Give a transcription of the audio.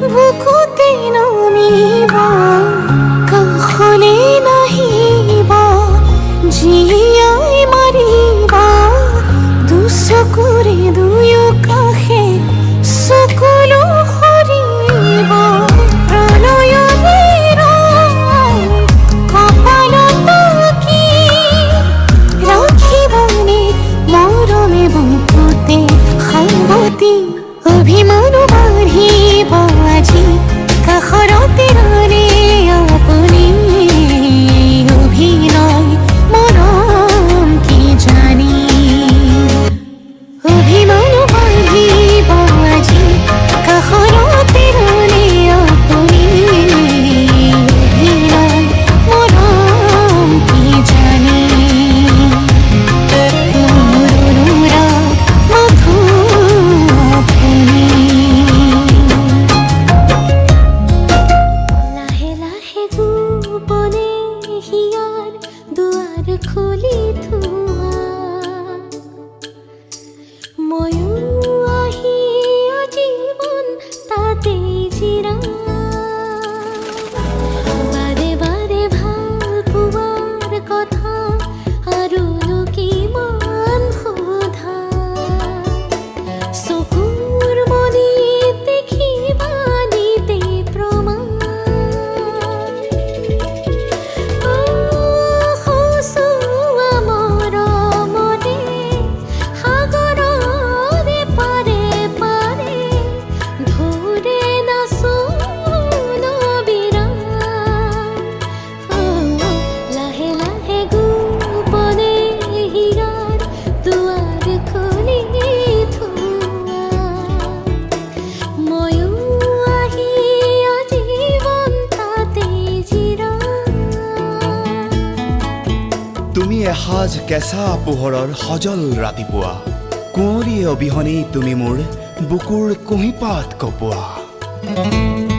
বুকুতে নামিবা কাষলে নাহিবা জীয়াই মাৰিবা দুচকুৰে দুয়ো কাষে চকুলো সৰিব প্ৰণয়ৰে ৰং কপালত কি ৰাখিবানে মৰমে বুকুতে সাৱতি অভিমানো বাঢ়িব আজি কাষৰতে ৰলে আপুনি অভিনয় মৰম কি জানি অভিমানো বাঢ়িব আজি কাষৰতে ৰলে আপুনি অভিনয় মৰম কি জানি খুলি থোৱা ময়ো আহি জীৱন তাতে জিৰা বাৰে বাৰে ভাল পোৱাৰ কথা আৰু কিমান সোধা চকুৰ মণিত দেখিবা নিতে প্ৰমাণ তুমি এসাজ কেঁচা পোহৰৰ সজল ৰাতিপুৱা কুঁৱলী অবিহনে তুমি মোৰ বুকুৰ কুঁহিপাত কপোৱা